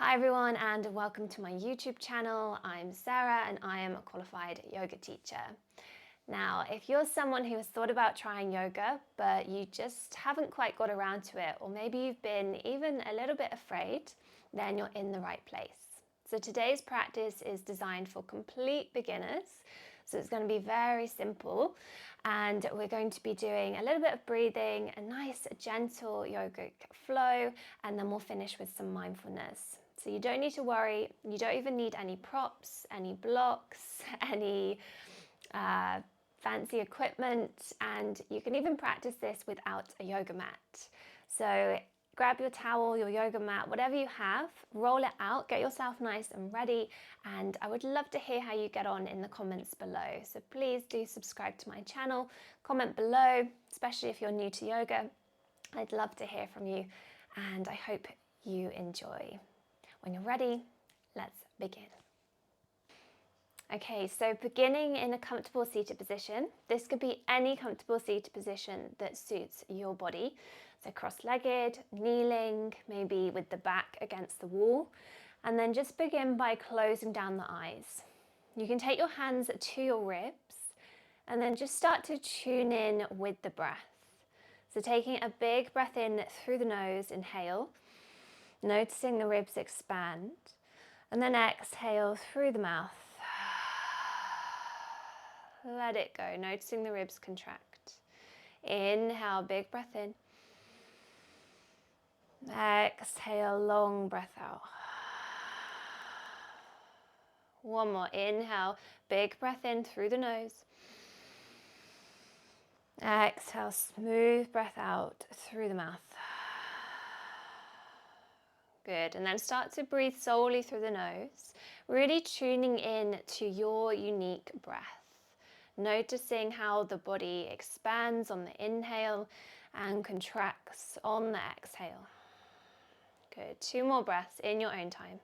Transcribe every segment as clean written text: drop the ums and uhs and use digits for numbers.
Hi everyone and welcome to my YouTube channel. I'm Sarah and I am a qualified yoga teacher. Now, if you're someone who has thought about trying yoga but you just haven't quite got around to it, or maybe you've been even a little bit afraid, then you're in the right place. So today's practice is designed for complete beginners. So it's going to be very simple and we're going to be doing a little bit of breathing, a nice gentle yogic flow, and then we'll finish with some mindfulness. So you don't need to worry, you don't even need any props, any blocks, any fancy equipment, and you can even practice this without a yoga mat. So grab your towel, your yoga mat, whatever you have, roll it out, get yourself nice and ready, and I would love to hear how you get on in the comments below. So please do subscribe to my channel, comment below, especially if you're new to yoga. I'd love to hear from you, and I hope you enjoy. When you're ready, let's begin. Okay, so beginning in a comfortable seated position. This could be any comfortable seated position that suits your body. So cross-legged, kneeling, maybe with the back against the wall. And then just begin by closing down the eyes. You can take your hands to your ribs and then just start to tune in with the breath. So taking a big breath in through the nose, inhale, noticing the ribs expand, and then exhale through the mouth. Let it go, noticing the ribs contract. Inhale, big breath in. Exhale, long breath out. One more, inhale, big breath in through the nose. Exhale, smooth breath out through the mouth. Good, and then start to breathe solely through the nose, really tuning in to your unique breath, noticing how the body expands on the inhale and contracts on the exhale. Good, 2 more breaths in your own time.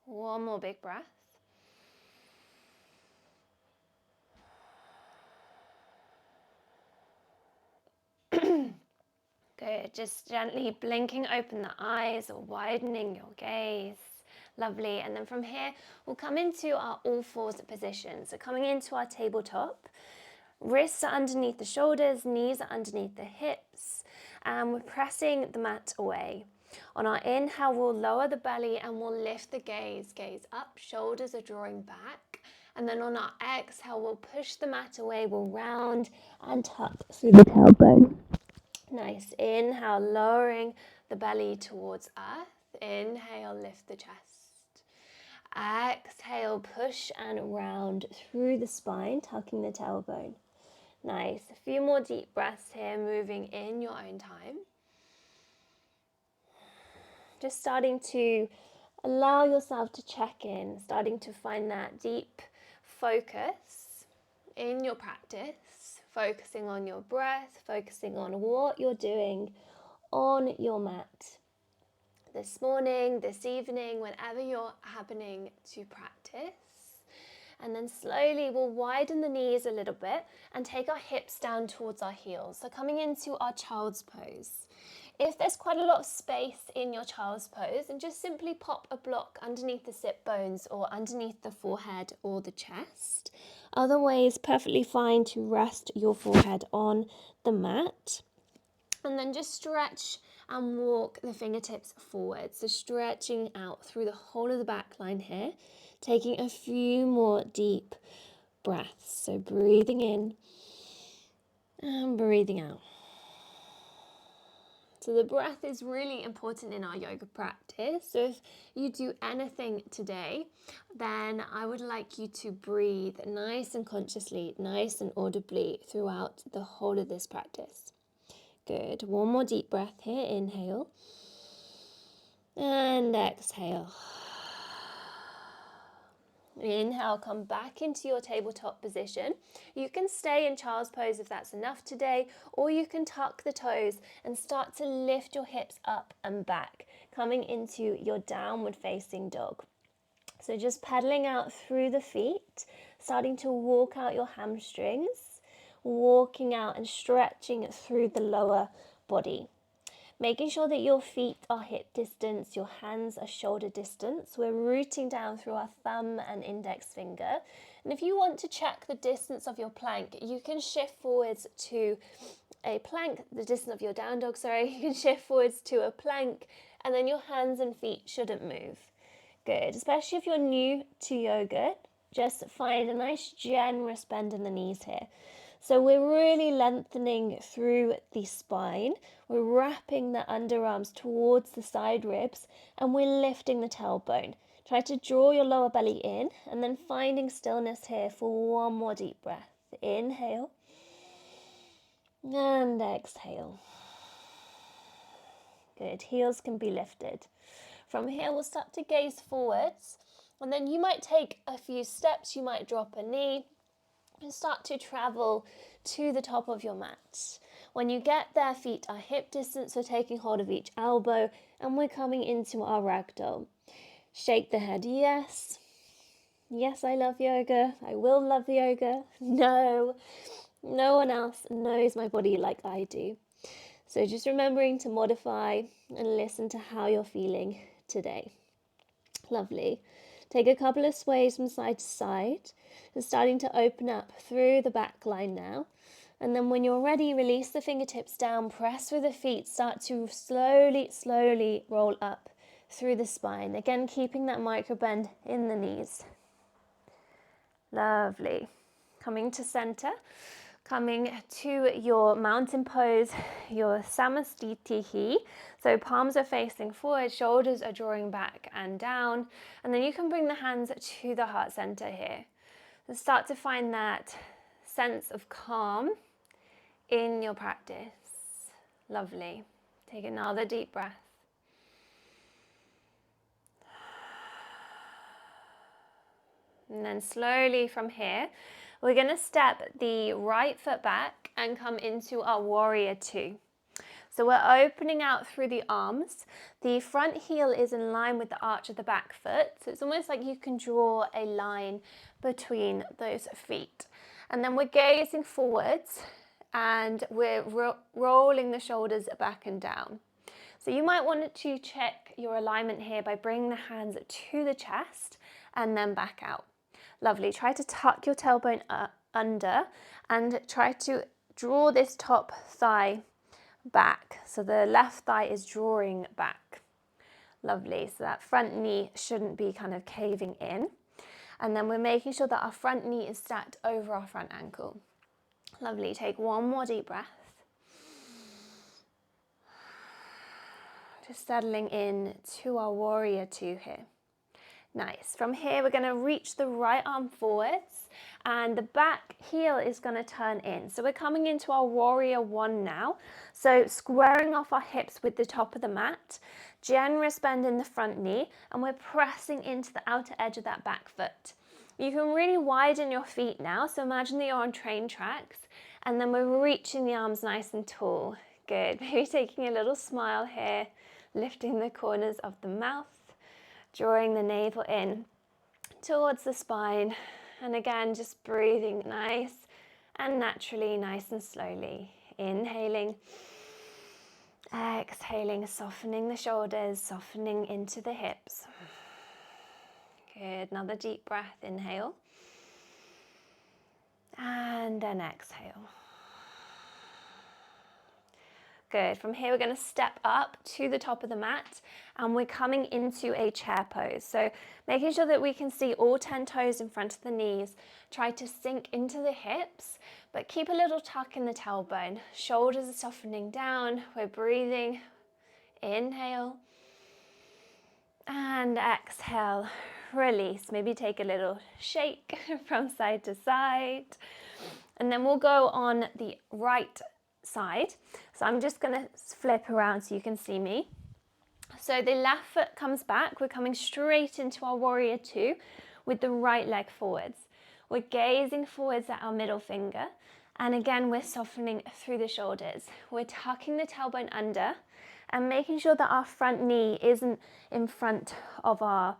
One more big breath. Good, just gently blinking open the eyes or widening your gaze. Lovely, and then from here we'll come into our all fours position. So coming into our tabletop, wrists are underneath the shoulders, knees are underneath the hips, and we're pressing the mat away. On our inhale, we'll lower the belly and we'll lift the gaze up, shoulders are drawing back. And then on our exhale, we'll push the mat away, we'll round and tuck through the tailbone. Nice, inhale, lowering the belly towards earth. Inhale, lift the chest. Exhale, push and round through the spine, tucking the tailbone. Nice, a few more deep breaths here, moving in your own time. Just starting to allow yourself to check in, starting to find that deep focus in your practice, focusing on your breath, focusing on what you're doing on your mat this morning, this evening, whenever you're happening to practice. And then slowly we'll widen the knees a little bit and take our hips down towards our heels. So coming into our child's pose. If there's quite a lot of space in your child's pose, and just simply pop a block underneath the sit bones or underneath the forehead or the chest. Other ways, perfectly fine to rest your forehead on the mat. And then just stretch and walk the fingertips forward. So stretching out through the whole of the back line here, taking a few more deep breaths. So breathing in and breathing out. So the breath is really important in our yoga practice. So if you do anything today, then I would like you to breathe nice and consciously, nice and audibly throughout the whole of this practice. Good. One more deep breath here. Inhale. And exhale. Inhale, come back into your tabletop position. You can stay in child's pose if that's enough today, or you can tuck the toes and start to lift your hips up and back, coming into your downward facing dog. So just pedaling out through the feet, starting to walk out your hamstrings, walking out and stretching through the lower body. Making sure that your feet are hip distance, your hands are shoulder distance. We're rooting down through our thumb and index finger. And if you want to check the distance of your plank, you can shift forwards to a plank, the distance of your down dog, sorry. You can shift forwards to a plank, and then your hands and feet shouldn't move. Good, especially if you're new to yoga, just find a nice generous bend in the knees here. So we're really lengthening through the spine. We're wrapping the underarms towards the side ribs, and we're lifting the tailbone. Try to draw your lower belly in, and then finding stillness here for one more deep breath. Inhale and exhale. Good, heels can be lifted. From here, we'll start to gaze forwards, and then you might take a few steps, you might drop a knee, and start to travel to the top of your mat. When you get there, feet are hip distance, we're taking hold of each elbow, and we're coming into our ragdoll. Shake the head, yes. Yes, I love yoga. I will love yoga. No, no one else knows my body like I do. So just remembering to modify and listen to how you're feeling today. Lovely. Take a couple of sways from side to side and starting to open up through the back line now. And then when you're ready, release the fingertips down, press with the feet, start to slowly roll up through the spine. Again, keeping that micro bend in the knees. Lovely. Coming to center, coming to your mountain pose, your samastitihi. So palms are facing forward, shoulders are drawing back and down. And then you can bring the hands to the heart center here. And start to find that sense of calm in your practice. Lovely. Take another deep breath. And then slowly from here, we're going to step the right foot back and come into our warrior two. So we're opening out through the arms. The front heel is in line with the arch of the back foot. So it's almost like you can draw a line between those feet. And then we're gazing forwards and we're rolling the shoulders back and down. So you might want to check your alignment here by bringing the hands to the chest and then back out. Lovely. Try to tuck your tailbone under and try to draw this top thigh back. So the left thigh is drawing back. Lovely. So that front knee shouldn't be kind of caving in. And then we're making sure that our front knee is stacked over our front ankle. Lovely. Take one more deep breath. Just settling in to our warrior two here. Nice. From here, we're going to reach the right arm forwards and the back heel is going to turn in. So we're coming into our warrior one now. So squaring off our hips with the top of the mat, generous bend in the front knee, and we're pressing into the outer edge of that back foot. You can really widen your feet now. So imagine that you're on train tracks and then we're reaching the arms nice and tall. Good. Maybe taking a little smile here, lifting the corners of the mouth. Drawing the navel in towards the spine, and again just breathing nice and naturally, nice and slowly. Inhaling, exhaling, softening the shoulders, softening into the hips. Good, another deep breath, inhale, and then exhale. Good. From here, we're going to step up to the top of the mat and we're coming into a chair pose. So making sure that we can see all 10 toes in front of the knees. Try to sink into the hips, but keep a little tuck in the tailbone. Shoulders are softening down. We're breathing. Inhale and exhale. Release. Maybe take a little shake from side to side. And then we'll go on the right side. So I'm just going to flip around so you can see me. So the left foot comes back. We're coming straight into our warrior two with the right leg forwards. We're gazing forwards at our middle finger. And again, we're softening through the shoulders. We're tucking the tailbone under and making sure that our front knee isn't in front of our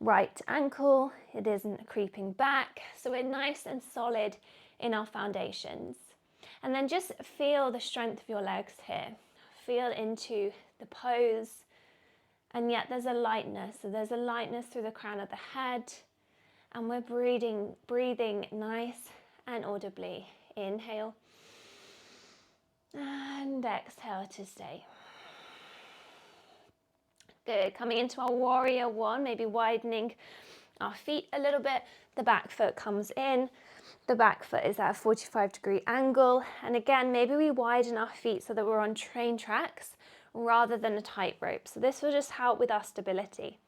right ankle. It isn't creeping back. So we're nice and solid in our foundations. And then just feel the strength of your legs here. Feel into the pose. And yet there's a lightness. So there's a lightness through the crown of the head. And we're breathing nice and audibly. Inhale. And exhale to stay. Good. Coming into our warrior one, maybe widening our feet a little bit. The back foot comes in. The back foot is at a 45-degree angle. And again, maybe we widen our feet so that we're on train tracks rather than a tightrope. So this will just help with our stability.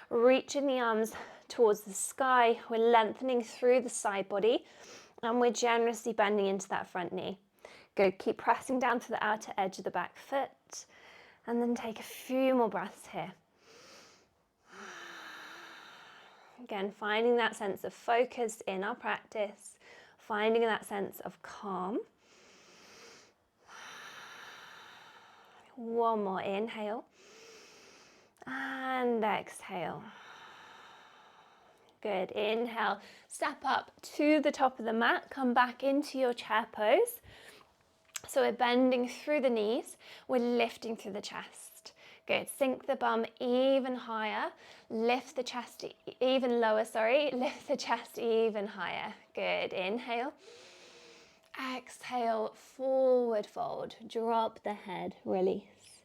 Reaching the arms towards the sky. We're lengthening through the side body and we're generously bending into that front knee. Good. Keep pressing down to the outer edge of the back foot. And then take a few more breaths here. Again, finding that sense of focus in our practice, finding that sense of calm. One more inhale and exhale. Good. Inhale, step up to the top of the mat, come back into your chair pose. So we're bending through the knees, we're lifting through the chest. Good. Sink the bum even higher, lift the chest even lower, lift the chest even higher. Good. Inhale. Exhale, forward fold, drop the head, release.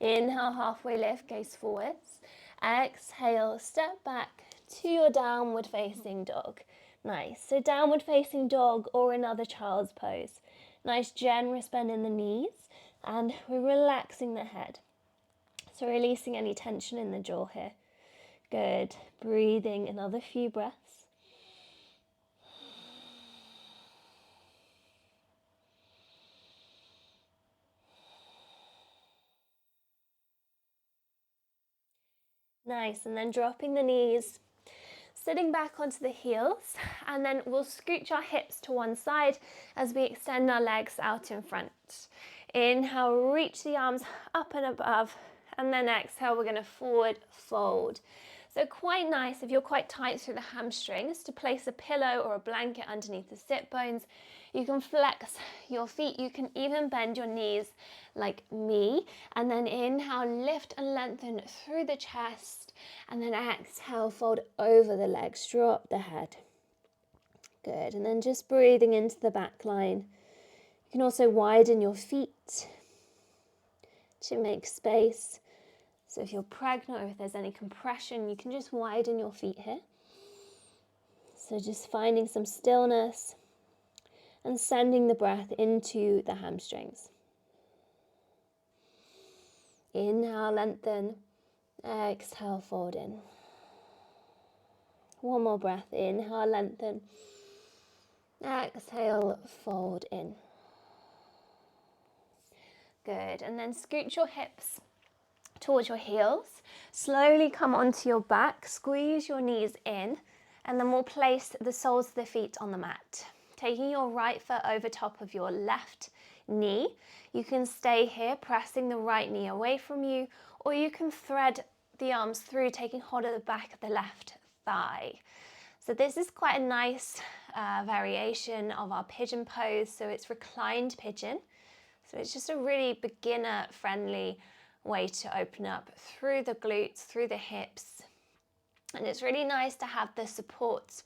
Inhale, halfway lift, gaze forwards. Exhale, step back to your downward facing dog. Nice. So downward facing dog or another child's pose. Nice generous bend in the knees and we're relaxing the head. So releasing any tension in the jaw here. Good. Breathing another few breaths. Nice. And then dropping the knees, sitting back onto the heels, and then we'll scooch our hips to one side as we extend our legs out in front. Inhale, reach the arms up and above, and then exhale, we're going to forward fold. So quite nice if you're quite tight through the hamstrings to place a pillow or a blanket underneath the sit bones. You can flex your feet, you can even bend your knees like me, and then inhale, lift and lengthen through the chest, and then exhale, fold over the legs, drop the head. Good, and then just breathing into the back line. You can also widen your feet to make space. So if you're pregnant or if there's any compression, you can just widen your feet here. So just finding some stillness and sending the breath into the hamstrings. Inhale, lengthen. Exhale, fold in. One more breath. Inhale, lengthen. Exhale, fold in. Good. And then scoot your hips towards your heels. Slowly come onto your back. Squeeze your knees in. And then we'll place the soles of the feet on the mat. Taking your right foot over top of your left knee. You can stay here, pressing the right knee away from you, or you can thread the arms through, taking hold of the back of the left thigh. So this is quite a nice variation of our pigeon pose. So it's reclined pigeon. So it's just a really beginner-friendly way to open up through the glutes, through the hips. And it's really nice to have the support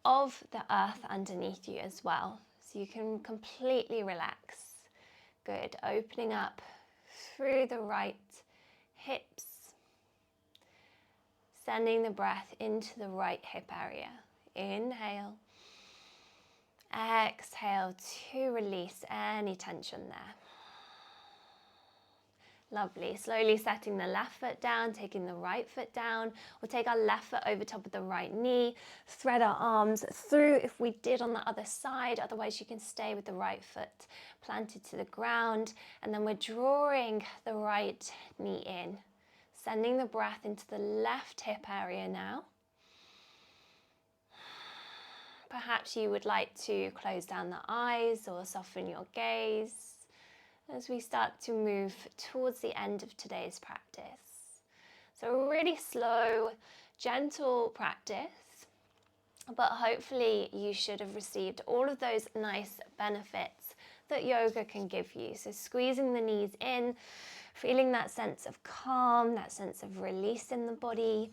of the earth underneath you as well. So you can completely relax. Good. Opening up through the right hips. Sending the breath into the right hip area. Inhale. Exhale to release any tension there. Lovely. Slowly setting the left foot down, taking the right foot down. We'll take our left foot over top of the right knee, thread our arms through if we did on the other side. Otherwise, you can stay with the right foot planted to the ground. And then we're drawing the right knee in, sending the breath into the left hip area now. Perhaps you would like to close down the eyes or soften your gaze as we start to move towards the end of today's practice. So a really slow, gentle practice, but hopefully you should have received all of those nice benefits that yoga can give you. So squeezing the knees in, feeling that sense of calm, that sense of release in the body,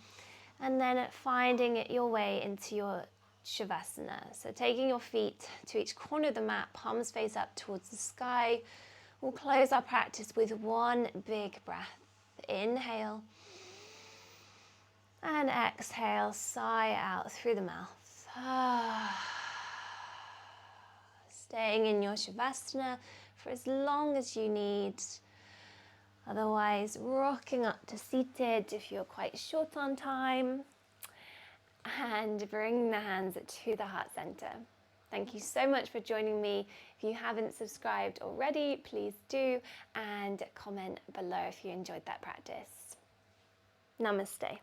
and then finding it your way into your Shavasana. So taking your feet to each corner of the mat, palms face up towards the sky. We'll close our practice with one big breath. Inhale. And exhale, sigh out through the mouth. Staying in your Shavasana for as long as you need. Otherwise, rocking up to seated if you're quite short on time. And bring the hands to the heart center. Thank you so much for joining me. If you haven't subscribed already, please do, and comment below if you enjoyed that practice. Namaste.